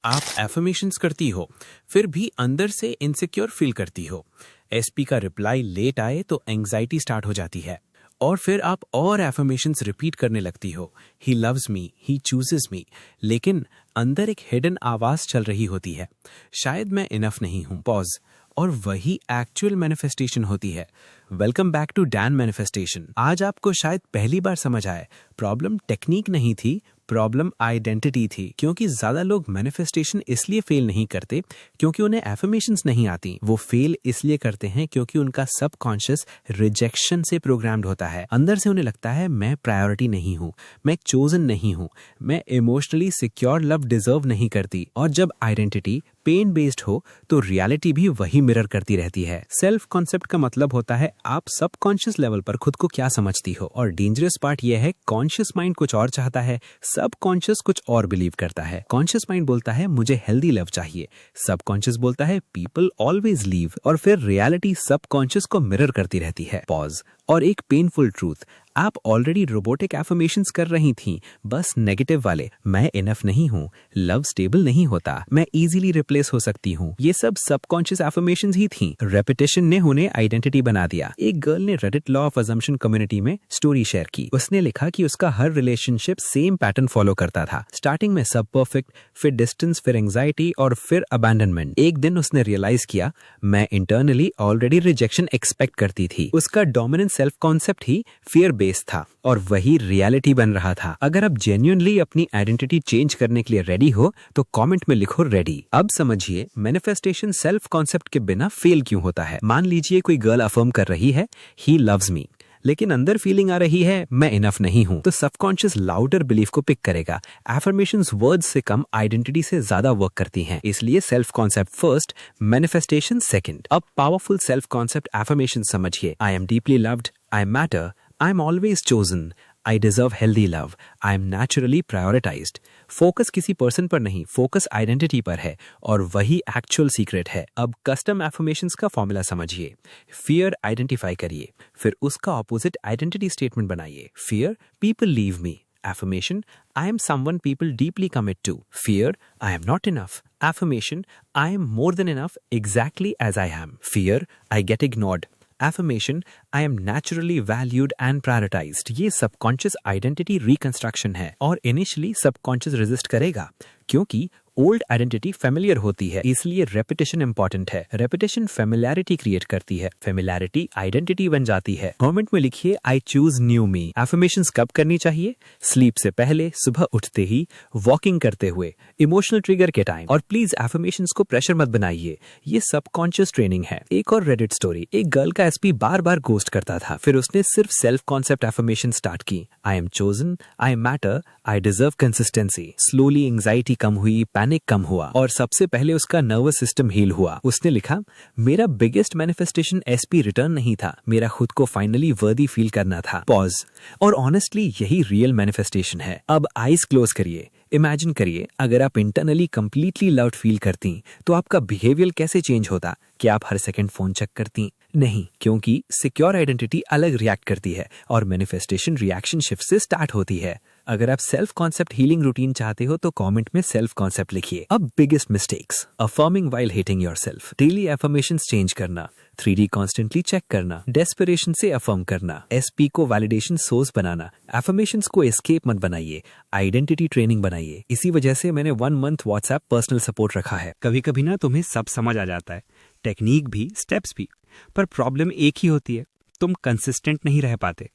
आप एफर्मेशंस करती हो फिर भी अंदर से इनसिक्योर फील करती हो, एसपी का रिप्लाई लेट आए तो एंग्जाइटी स्टार्ट हो जाती है और फिर आप और एफर्मेशंस रिपीट करने लगती हो, he loves me, he chooses मी, लेकिन अंदर एक हिडन आवाज चल रही होती है, शायद मैं इनफ नहीं हूं, पॉज, और वही एक्चुअल मैनिफेस्टेशन होती है। Welcome back to Dan manifestation. आज आपको शायद पहली बार समझ आए, प्रॉब्लम टेक्निक नहीं थी, प्रॉब्लम आइडेंटिटी थी। क्योंकि ज्यादा लोग मैनिफेस्टेशन इसलिए फेल नहीं करते क्योंकि उन्हें एफर्मेशंस नहीं आती, वो फेल इसलिए करते हैं क्योंकि उनका सबकॉन्शियस रिजेक्शन से प्रोग्राम्ड होता है। अंदर से उन्हें लगता है मैं प्रायोरिटी नहीं हूँ, मैं चोजन नहीं हूँ, मैं इमोशनली सिक्योर लव डिजर्व नहीं करती। और जब आइडेंटिटी पेन बेस्ड हो तो रियलिटी भी वही मिरर करती रहती है। सेल्फ कॉन्सेप्ट का मतलब होता है आप सबकॉन्शियस लेवल पर खुद को क्या समझती हो, और डेंजरस पार्ट यह है कॉन्शियस माइंड कुछ और चाहता है, सबकॉन्शियस कुछ और बिलीव करता है। कॉन्शियस माइंड बोलता है मुझे हेल्दी लव चाहिए, सबकॉन्शियस बोलता है पीपल ऑलवेज लीव, और फिर रियलिटी सबकॉन्शियस को मिरर करती रहती है। पॉज, और एक पेनफुल ट्रूथ, आप ऑलरेडी रोबोटिक एफर्मेशंस कर रही थीं, बस नेगेटिव वाले, मैं इनफ नहीं हूँ, लव स्टेबल नहीं होता, मैं इजीली रिप्लेस हो सकती हूँ। ये सब सबकॉन्शियस एफर्मेशंस ही थीं। रेपिटेशन ने उन्हें आइडेंटिटी बना दिया। एक गर्ल ने Reddit law of assumption community में स्टोरी शेयर की। उसने लिखा कि उसका हर रिलेशनशिप सेम पैटर्न फॉलो करता था। स्टार्टिंग में सब परफेक्ट, फिर डिस्टेंस, फिर एंग्जाइटी और फिर अबैंडनमेंट। एक दिन उसने रियलाइज किया मैं इंटरनली ऑलरेडी रिजेक्शन एक्सपेक्ट करती थी। उसका डोमिनेंट सेल्फ कॉन्सेप्ट ही फियर बेस था और वही रियलिटी बन रहा था। अगर आप जेन्युइनली अपनी आइडेंटिटी चेंज करने के लिए रेडी हो तो कमेंट में लिखो रेडी। अब समझिए मैनिफेस्टेशन सेल्फ कॉन्सेप्ट के बिना फेल क्यों होता है। मान लीजिए कोई गर्ल अफर्म कर रही है ही लव्स मी, लेकिन अंदर फीलिंग आ रही है मैं इनफ नहीं हूं, तो सबकॉन्शियस लाउडर बिलीफ को पिक करेगा। एफर्मेशंस वर्ड्स से कम आइडेंटिटी से ज्यादा वर्क करती हैं, इसलिए self concept first, manifestation second. अब पावरफुल सेल्फ कॉन्सेप्ट एफर्मेशन समझिए। I am deeply loved, I matter, I am always chosen, I deserve healthy love, I am naturally prioritized। Focus किसी person पर नहीं, फोकस आइडेंटिटी पर है और वही actual secret है। अब कस्टम एफर्मेशंस का फॉर्मूला समझिए। फियर आइडेंटिफाई करिए, फिर उसका ऑपोजिट आइडेंटिटी स्टेटमेंट बनाइए। Fear, people leave me. Affirmation, I am someone people deeply commit to. Fear, I am not enough. Affirmation, I am more than enough exactly as I am. Fear, I get ignored. Affirmation, I am naturally valued and prioritized। ये subconscious identity reconstruction है और initially subconscious resist करेगा क्योंकि old identity familiar होती है, इसलिए repetition important है। Repetition familiarity create करती है, फेमिलियरिटी आइडेंटिटी बन जाती है। कमेंट में लिखिए I choose new me. Affirmations कब करनी चाहिए? स्लीप से पहले, सुबह उठते ही, वॉकिंग करते हुए, इमोशनल ट्रिगर के टाइम। और प्लीज एफर्मेशंस को प्रेशर मत बनाइए, ये सबकॉन्शियस ट्रेनिंग है। एक और रेडिट स्टोरी, एक गर्ल का एसपी बार बार गोस्ट करता था, फिर उसने सिर्फ सेल्फ कॉन्सेप्ट एफर्मेशन स्टार्ट की। I am chosen, I matter, I deserve consistency. Slowly anxiety कम हुई, पैनिक कम हुआ और सबसे पहले उसका नर्वस सिस्टम हील हुआ। उसने लिखा मेरा बिगेस्ट मैनिफेस्टेशन एसपी रिटर्न नहीं था, मेरा खुद को फाइनली वर्दी फील करना था। पॉज, और ऑनेस्टली यही रियल मैनिफेस्टेशन है। अब आईज क्लोज करिए, इमेजिन करिए अगर आप इंटरनली कंप्लीटली लव्ड फील करती तो आपका बिहेवियर कैसे चेंज होता। क्या आप हर सेकंड फोन चेक करती? नहीं, क्योंकि सिक्योर आइडेंटिटी अलग रिएक्ट करती है और मैनिफेस्टेशन रिएक्शन शिफ्ट से स्टार्ट होती है। अगर आप सेल्फ कॉन्सेप्ट हीलिंग रूटीन चाहते हो तो कमेंट में सेल्फ कॉन्सेप्ट लिखिए। अब biggest mistakes, affirming while hating yourself, daily affirmations change करना, 3D कॉन्स्टेंटली चेक करना, डेस्परेशन से अफर्म करना, एसपी को वैलिडेशन सोर्स बनाना। एफर्मेशंस को एस्केप मत बनाइए, आइडेंटिटी ट्रेनिंग बनाइए। इसी वजह से मैंने 1 मंथ व्हाट्सएप पर्सनल सपोर्ट रखा है। कभी कभी ना तुम्हें सब समझ आ जाता है, टेक्निक भी, स्टेप्स भी, पर प्रॉब्लम एक ही होती है, तुम कंसिस्टेंट नहीं रह पाते।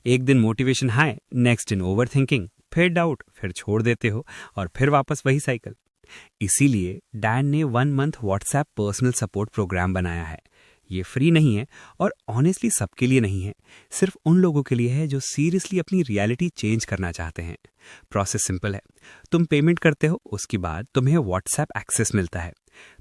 एक दिन मोटिवेशन हाई, नेक्स्ट दिन ओवर थिंकिंग, फिर डाउट, फिर छोड़ देते हो और फिर वापस वही साइकिल। इसीलिए डैन ने 1 month WhatsApp personal support programme बनाया है। ये फ्री नहीं है और ऑनेस्टली सबके लिए नहीं है, सिर्फ उन लोगों के लिए है जो सीरियसली अपनी रियलिटी चेंज करना चाहते हैं। प्रोसेस सिंपल है, तुम पेमेंट करते हो, उसके बाद तुम्हें व्हाट्सएप एक्सेस मिलता है,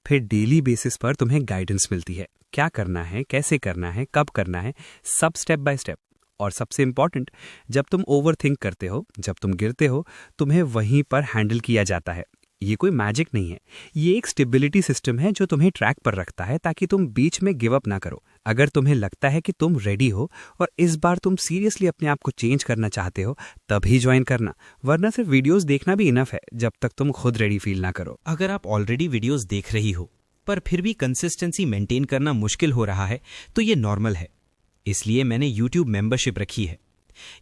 फिर डेली बेसिस पर तुम्हें गाइडेंस मिलती है, क्या करना है, कैसे करना है, कब करना है, सब स्टेप बाय स्टेप। और सबसे इंपॉर्टेंट, जब तुम ओवर थिंक करते हो, जब तुम गिरते हो, तुम्हें वहीं पर हैंडल किया जाता है। ये कोई मैजिक नहीं है, ये एक स्टेबिलिटी सिस्टम है जो तुम्हें ट्रैक पर रखता है ताकि तुम बीच में गिव अप ना करो। अगर तुम्हें लगता है कि तुम रेडी हो और इस बार तुम सीरियसली अपने आप को चेंज करना चाहते हो, तभी ज्वाइन करना, वरना सिर्फ वीडियोस देखना भी इनफ है जब तक तुम खुद रेडी फील ना करो। अगर आप ऑलरेडी वीडियोस देख रही हो पर फिर भी कंसिस्टेंसी मेंटेन करना मुश्किल हो रहा है तो ये नॉर्मल है। इसलिए मैंने YouTube मेंबरशिप रखी है।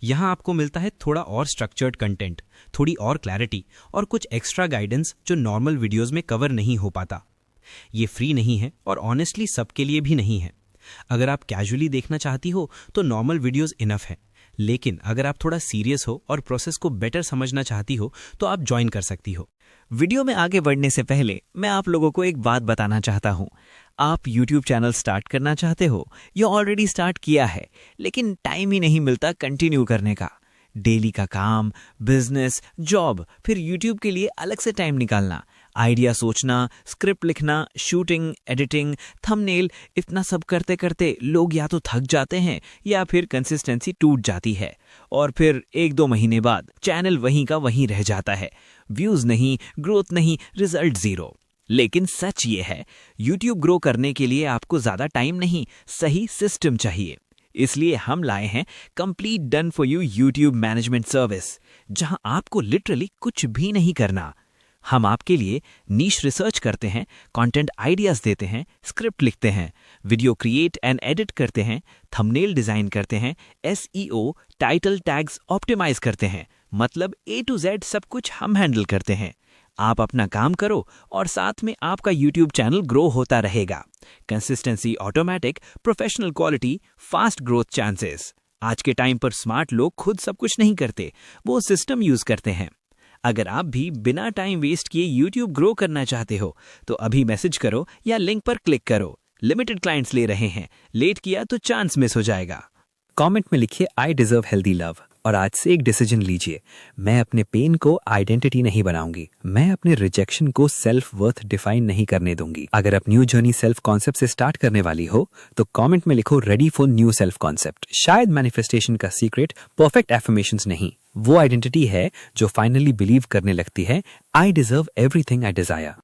यहाँ आपको मिलता है थोड़ा और स्ट्रक्चर्ड कंटेंट, थोड़ी और क्लैरिटी और कुछ एक्स्ट्रा गाइडेंस जो नॉर्मल वीडियोस में कवर नहीं हो पाता। ये फ्री नहीं है और ऑनेस्टली सबके लिए भी नहीं है। अगर आप कैजुअली देखना चाहती हो तो नॉर्मल वीडियोस इनफ है, लेकिन अगर आप थोड़ा सीरियस हो और प्रोसेस को बेटर समझना चाहती हो तो आप ज्वाइन कर सकती हो। वीडियो में आगे बढ़ने से पहले मैं आप लोगों को एक बात बताना चाहता हूँ। आप YouTube चैनल स्टार्ट करना चाहते हो या ऑलरेडी स्टार्ट किया है, लेकिन टाइम ही नहीं मिलता कंटिन्यू करने का। डेली का काम, बिजनेस, जॉब, फिर YouTube के लिए अलग से टाइम निकालना, आइडिया सोचना, स्क्रिप्ट लिखना, शूटिंग, एडिटिंग, थंबनेल, इतना सब करते करते लोग या तो थक जाते हैं या फिर कंसिस्टेंसी टूट जाती है और फिर 1-2 महीने बाद चैनल वहीं का वहीं रह जाता है। व्यूज नहीं, ग्रोथ नहीं, रिजल्ट 0। लेकिन सच ये है, YouTube ग्रो करने के लिए आपको ज्यादा टाइम नहीं, सही सिस्टम चाहिए। इसलिए हम लाए हैं complete done for you YouTube management service, जहां आपको लिटरली कुछ भी नहीं करना। हम आपके लिए नीश रिसर्च करते हैं, कंटेंट आइडियाज देते हैं, स्क्रिप्ट लिखते हैं, वीडियो क्रिएट एंड एडिट करते हैं, थंबनेल डिजाइन करते हैं, SEO, टाइटल टैग्स ऑप्टिमाइज करते हैं। मतलब A to Z सब कुछ हम हैंडल करते हैं। आप अपना काम करो और साथ में आपका YouTube चैनल ग्रो होता रहेगा। Consistency automatic, professional quality, fast growth chances. आज के टाइम पर स्मार्ट लोग खुद सब कुछ नहीं करते, वो सिस्टम यूज करते हैं। अगर आप भी बिना टाइम वेस्ट किए YouTube ग्रो करना चाहते हो तो अभी मैसेज करो या लिंक पर क्लिक करो। लिमिटेड क्लाइंट्स ले रहे हैं, लेट किया तो चांस मिस हो जाएगा। कमेंट में लिखिए आई डिजर्व हेल्दी लव और आज से एक डिसीजन लीजिए। मैं अपने पेन को आइडेंटिटी नहीं बनाऊंगी, मैं अपने रिजेक्शन को सेल्फ वर्थ डिफाइन नहीं करने दूंगी। अगर आप न्यू जर्नी सेल्फ कॉन्सेप्ट से स्टार्ट करने वाली हो तो कमेंट में लिखो ready for new self concept. शायद मैनिफेस्टेशन का सीक्रेट परफेक्ट एफर्मेशंस नहीं, वो आइडेंटिटी है जो फाइनली बिलीव करने लगती है I deserve everything I Dzire.